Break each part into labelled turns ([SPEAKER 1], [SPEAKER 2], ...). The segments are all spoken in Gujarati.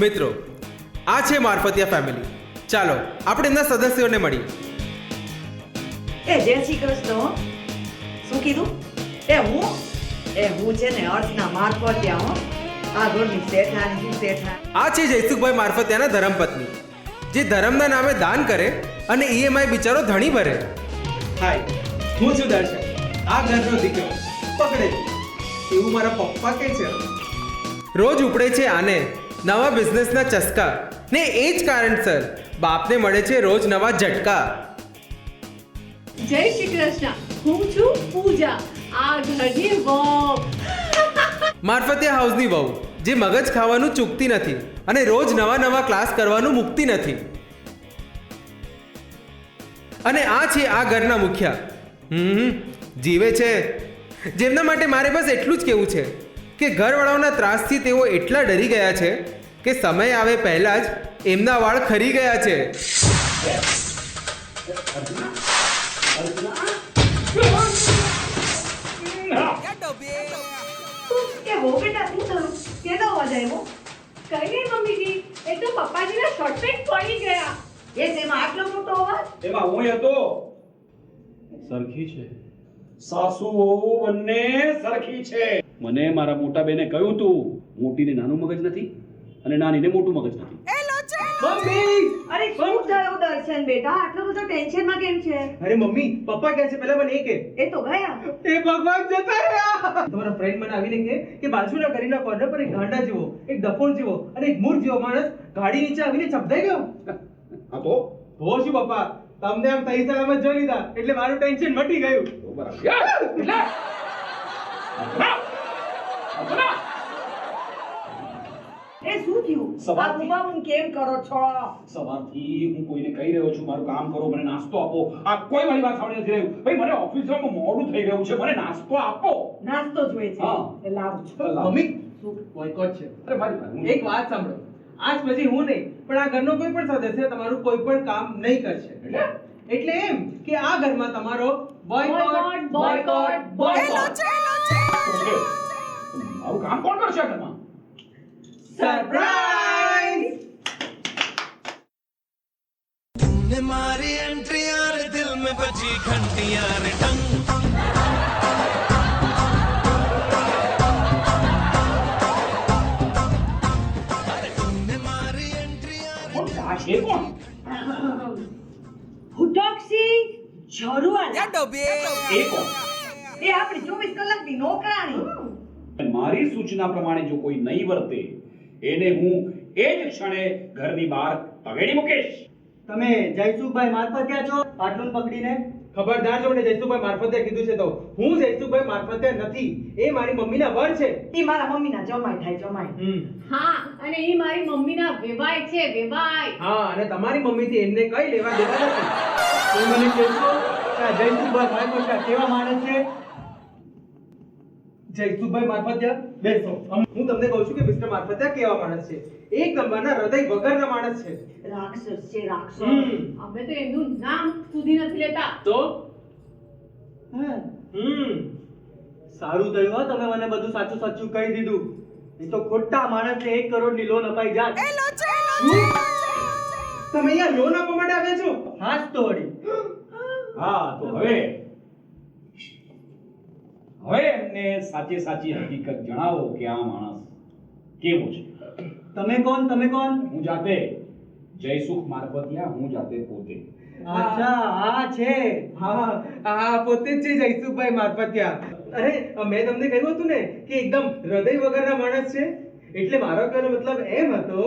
[SPEAKER 1] મિત્રો, આ છે મારફતિયા ફેમિલી. ચાલો આપણે એમના સદસ્યોને મળીએ.
[SPEAKER 2] જય શ્રી કૃષ્ણ. શું કીધું? હું છે ને અર્થના મારફતિયા હો. આ ઘરની શેઠાણી શેઠા.
[SPEAKER 1] આ છે જયસુખભાઈ મારફતિયાના ધર્મપત્ની, જે ધર્મના નામે દાન કરે અને ઈએમઆઈ બિચારો ધણી ભરે. હાય, હું છું દર્શન, આ ઘરનો દીકરો. પકડે એવું મારા પપ્પા કહે છે. રોજ ઉપડે છે આને નવા બિઝનેસના ચસ્કા, ને એ જ કારણસર બાપને મળે છે રોજ નવા ઝટકા.
[SPEAKER 3] જય શ્રી કૃષ્ણ. હું છું પૂજા, આ ઘરની વહુ.
[SPEAKER 1] મારફતિયા હાઉસની વહુ, જે મગજ ખાવાનું ચૂકતી નથી અને રોજ નવા નવા ક્લાસ કરવાનું મૂકતી નથી. અને આ છે આ ઘરના મુખિયા. જીવે છે, જેમના માટે મારે બસ એટલું જ કહેવું છે કે ઘરવાળાઓના ત્રાસથી તેઓ એટલા ડરી ગયા છે કે સમય આવે પહેલા જ એમના વાળ ખરી ગયા છે.
[SPEAKER 3] કઈ નહીં મમ્મીજી, એ તો પપ્પાજીના શર્ટ પેન્ટ પડી ગયા.
[SPEAKER 2] એમાં આટલો મોટો અવાજ?
[SPEAKER 4] એમાં હું હતો. સરખી છે, સાસુ વહુ બંને સરખી છે. મને મારા મોટા બેને કહ્યું તું, મોટીને નાનું મગજ નથી અને નાનીને મોટું મગજ નથી.
[SPEAKER 1] મમ્મી!
[SPEAKER 2] અરે શું થયું દર્શન બેટા? આટલો બધો ટેન્શનમાં કેમ છે?
[SPEAKER 1] અરે મમ્મી, પપ્પા કહે છે પહેલા મને એ કે
[SPEAKER 2] એ તો ગયા.
[SPEAKER 1] એ ભગવાન જતા રહ્યા. તમારા ફ્રેન્ડ મને આવીને કે બાજુના ગલીના કોર્નર પર એક ગાંડા જેવો, એક ડફોર જેવો અને એક મૂર્ખ જેવો માણસ ગાડી નીચે આવીને ચપદાઈ ગયો.
[SPEAKER 4] હા તો
[SPEAKER 1] શું પપ્પા, તમને આમ સહી સલામત જોઈ લીધા એટલે મારું ટેન્શન મટી ગયું.
[SPEAKER 2] એ શું થયું?
[SPEAKER 4] સવારથી-
[SPEAKER 2] આ ઊંઘ કેમ કરો છો?
[SPEAKER 4] સવારથી હું કોઈને કહી રહ્યો છું મારું કામ કરો, મને નાસ્તો આપો. આ કોઈ મારી વાત સાંભળી નથી રહ્યું. ભાઈ મને ઓફિસમાં મોડું થઈ રહ્યું છે, મને નાસ્તો આપો.
[SPEAKER 2] નાસ્તો જોઈએ છે.
[SPEAKER 4] હા.
[SPEAKER 2] એ લાવું છું.
[SPEAKER 1] મમ્મી, બોયકોટ છે.
[SPEAKER 4] અરે ભાઈ
[SPEAKER 1] એક વાત સાંભળો, આજ પછી હું નહીં પણ આ ઘરનો કોઈ પણ સદસ્ય તમારું કોઈ પણ કામ નહીં કરશે. એટલે એમ કે આ ઘરમાં તમારો બોયકોટ બોયકોટ બોયકોટ.
[SPEAKER 4] મારું કામ કોણ કરશે આ ઘરમાં?
[SPEAKER 1] સરપ્રાઈઝ!
[SPEAKER 5] तुमने मारी एंट्री यार दिल में बजी घंटी यार टंग तुमने मारी एंट्री यार
[SPEAKER 4] કોણ આ છે? કોણ?
[SPEAKER 2] હુટોક્સી જરૂર.
[SPEAKER 4] એ કોણ?
[SPEAKER 2] એ આપણી 24 કલાકની નોકરાણી.
[SPEAKER 4] મારી સૂચના પ્રમાણે જો કોઈ નહીં વર્તે એને હું એ જ ક્ષણે ઘરની બહાર તગેડી મૂકીશ.
[SPEAKER 6] તમે જયસુખભાઈ મારફતિયા છો? પાટલુન પકડીને
[SPEAKER 1] ખબરદાર જો મને જયસુખભાઈ મારફતે કીધું છે તો હું જયસુખભાઈ મારફતે નથી, એ મારી મમ્મીના વર છે.
[SPEAKER 2] ઈ મારા મમ્મીના જમાઈ થાય જમાઈ.
[SPEAKER 3] હા, અને એ મારી મમ્મીના વેવાય છે, વેવાય.
[SPEAKER 1] હા, અને તમારી મમ્મીથી એમને કઈ લેવા દેવા નથી.
[SPEAKER 6] તો મને કહેશો કે આ જયસુખભાઈ મારફતિયા કેવા માણસ છે?
[SPEAKER 1] જયસુખભાઈ મારફતિયા, બેસો. હું તમને કહું છું કે મિસ્ટર મારફતિયા કેવા માણસ છે. એક નંબરના હૃદય વગરના માણસ છે.
[SPEAKER 2] રાક્ષસ છે રાક્ષસ.
[SPEAKER 3] અમે તો એનું નામ સુધી નથી લેતા.
[SPEAKER 1] તો
[SPEAKER 6] હે, સારું થયું હો તમે મને બધું સાચું સાચું કહી દીધું. એ તો ખોટા માણસને 1 કરોડની લોન અપાઈ જાત.
[SPEAKER 1] શું? તમે અહીંયા લોન આપવા માટે આવ્યા છો?
[SPEAKER 6] હાસ તો વળી.
[SPEAKER 4] હા તો હવે એમને સાચી હકીકત જણાવો કે આ માણસ કેવો છે.
[SPEAKER 6] તમે કોણ? તમે કોણ?
[SPEAKER 4] હું જાતે જયસુખ મારફતિયા, હું જાતે પોતે.
[SPEAKER 6] અચ્છા, આ છે.
[SPEAKER 1] હા, પોતે જ છે જયસુખભાઈ મારફતિયા. અરે મેં તમને કહ્યું હતું ને કે એકદમ હૃદય વગરના માણસ છે, એટલે મારો કહેવાનો મતલબ એમ હતો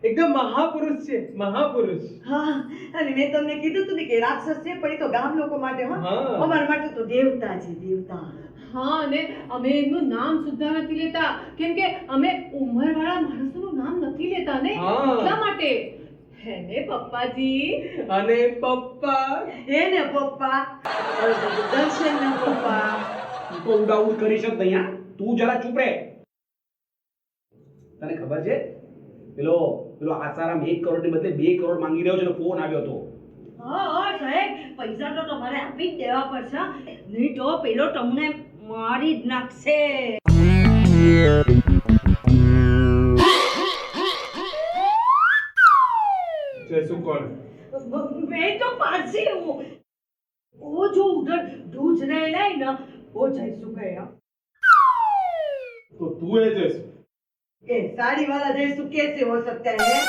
[SPEAKER 1] એકદમ મહાપુરુષ છે, મહાપુરુષ.
[SPEAKER 2] હા, અને મેં તમને કીધું હતું ને કે રાક્ષસ છે પણ એ તો ગામ લોકો માટે હો.
[SPEAKER 1] હા.
[SPEAKER 2] અમારા માટે તો દેવતા છે, દેવતા.
[SPEAKER 3] હા, અને અમે એમનું નામ સુદ્ધા નથી લેતા, કેમ કે અમે ઉંમરવાળા માણસોનું નામ નથી લેતા ને,
[SPEAKER 1] હા.
[SPEAKER 3] એટલા માટે. હે ને પપ્પાજી?
[SPEAKER 1] અને પપ્પા
[SPEAKER 2] એને પપ્પા, દર્શનના પપ્પા.
[SPEAKER 4] તું તો ઉડાઉડ કરી શક અહીંયા. તું જરા ચૂપ રહે. તને ખબર છે પેલો આસારામ 1 કરોડ ને બદલે 2 કરોડ માંગી રહ્યો છે, ફોન આવ્યો હતો.
[SPEAKER 2] હા સાહેબ, પૈસા તો તમારે આપી જ દેવા પડશે, નહીં તો પેલો તમને મારી જ નાખશે. वो जयसु गया
[SPEAKER 6] तो तू है जैसे
[SPEAKER 2] ये साड़ी वाला जयसु कैसे हो सकता है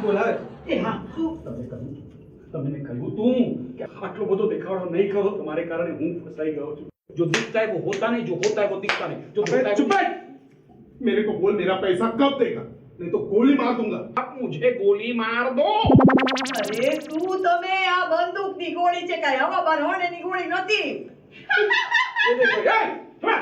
[SPEAKER 6] बोला
[SPEAKER 2] એ હા શું
[SPEAKER 4] તમને મેં કહ્યું તું કે આટલો બધો દેખાડો નહીં કરો, તમારે કારણે હું ફસાઈ ગયો છું. जो दिखता है वो होता नहीं, जो होता है वो दिखता नहीं, जो होता है
[SPEAKER 6] चुप है मेरे को बोल मेरा पैसा कब देगा नहीं तो गोली मार दूंगा
[SPEAKER 4] आप मुझे गोली मार दो.
[SPEAKER 2] અરે શું તમે આ બંદૂકની ગોળી છે કાંઈ હવા બરહોણેની ગોળી નથી
[SPEAKER 4] ये देखो यार, थोड़ा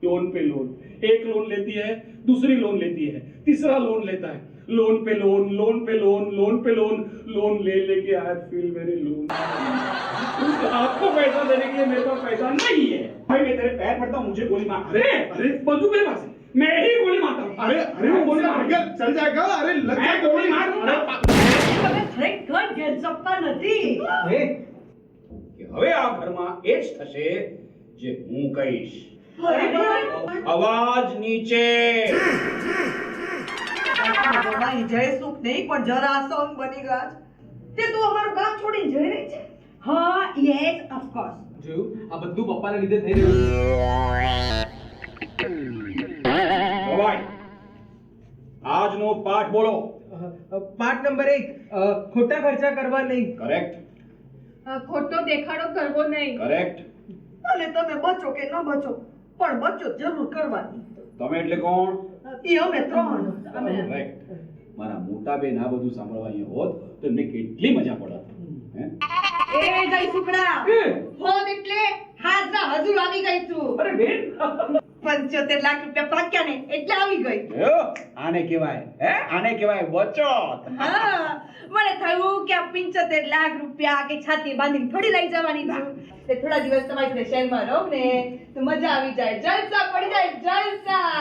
[SPEAKER 4] लोन पे लोन, एक लोन लेती है, दूसरी लोन लेती है, तीसरा लोन लेता है, लोन पे लोन, लोन पे लोन, लोन पे लोन, लोन ले लेके आई फील वेरी लोन. आपको पैसा देने के लिए मेरे पास पैसा नहीं है. भाई मैं तेरे पैर पड़ता हूँ, मुझे गोली मार. अरे बंदूक मेरे पास है, मैं ही गोली मारता हूँ.
[SPEAKER 6] अरे अरे वो गोली मार गया चल जाएगा अरे लग
[SPEAKER 4] मैं
[SPEAKER 6] जाएगा
[SPEAKER 4] गोली मार दूंगा.
[SPEAKER 2] તમે ખરેખર ઘેર શકતા નથી
[SPEAKER 4] કે હવે આ ઘરમાં એ જ થશે જે હું કહીશ.
[SPEAKER 2] અરે પણ
[SPEAKER 4] અવાજ નીચે.
[SPEAKER 2] તમારી જયસુખ નહીં પણ જરાસંઘ બની ગયા છે તે તું અમારું ગામ છોડીને જઈ રહી છે હા યસ ઓફકોર્સ
[SPEAKER 1] જોયું આ બધું પપ્પાના લીધે થઈ રહ્યું છે
[SPEAKER 4] ભાઈ આજનો પાઠ બોલો.
[SPEAKER 1] પાઠ નંબર 1 ખોટા ખર્ચા કરવા નહીં.
[SPEAKER 4] કરેક્ટ,
[SPEAKER 3] ખોટો દેખાડો કરવો નહીં.
[SPEAKER 4] કરેક્ટ.
[SPEAKER 2] અને તમે બચો કે ન બચો પણ બચો જરૂર કરવાની
[SPEAKER 4] તમે એટલે કોણ?
[SPEAKER 2] એ અમે ત્રણ
[SPEAKER 4] કરેક્ટ. મારા મોટા બેન આ બધું સાંભળવા અહીંયા હોત તો એમને કેટલી મજા પડત. હે?
[SPEAKER 2] એ જયસુખડા હોત એટલે હાજરા હજુર આવી ગઈ છું
[SPEAKER 4] અરે બેન
[SPEAKER 2] 75 લાખ રૂપિયા પાક્યા ને એટલે આવી ગઈ
[SPEAKER 4] જો, આને કહેવાય હે, આને કહેવાય બચત.
[SPEAKER 2] હા મને થયું કે આ 75 લાખ રૂપિયા કે છાતી બાંધીને થોડી લઈ જવાની છું તે થોડા દિવસ તમારી સાથે શહેરમાં રહો ને તો મજા આવી જાય જલસા પડી જાય જલસા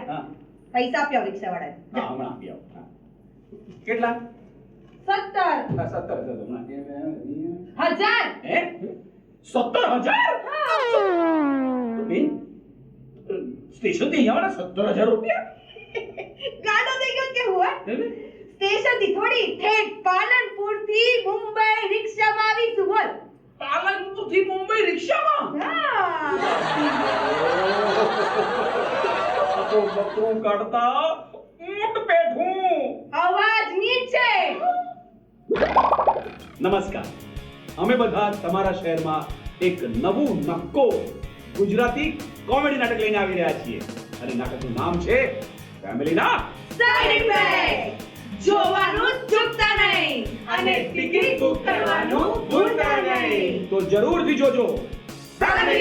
[SPEAKER 4] હા,
[SPEAKER 2] પૈસા આપ્યા રિક્ષાવાળાએ
[SPEAKER 4] હા, હમણાં આપી આવો. હા. કેટલા?
[SPEAKER 2] 17
[SPEAKER 4] હા, 17 હતો હમણાં.
[SPEAKER 2] હજાર
[SPEAKER 4] હે? 17,000? તો બેન સ્ટેશન થી અહીંયા 17,000 રૂપિયા?
[SPEAKER 2] ગાડો દઈ ગયો કે હુઆ સ્ટેશન થી થોડી ઠેઠ પાલનપુર થી મુંબઈ રિક્ષામાં આવી છું બોલ
[SPEAKER 4] પાલનપુર થી મુંબઈ રિક્ષામાં?
[SPEAKER 2] હા
[SPEAKER 4] તો બકરું કાઢતા ઊંટ પેઠું.
[SPEAKER 2] અવાજ નીચે
[SPEAKER 4] નમસ્કાર, અમે બધા તમારા શહેરમાં એક નવું નક્કો ગુજરાતી કોમેડી નાટક લઈને આવી રહ્યા છીએ અને નાટકનું નામ છે ફેમિલીના
[SPEAKER 2] સાઈડ ઇફેક્ટ જોવાનું ચૂકતા નહીં અને ટિકિટ બુક કરવાનું ભૂલતા નહીં
[SPEAKER 4] તો જરૂરથી જોજો.
[SPEAKER 2] ફેમિલી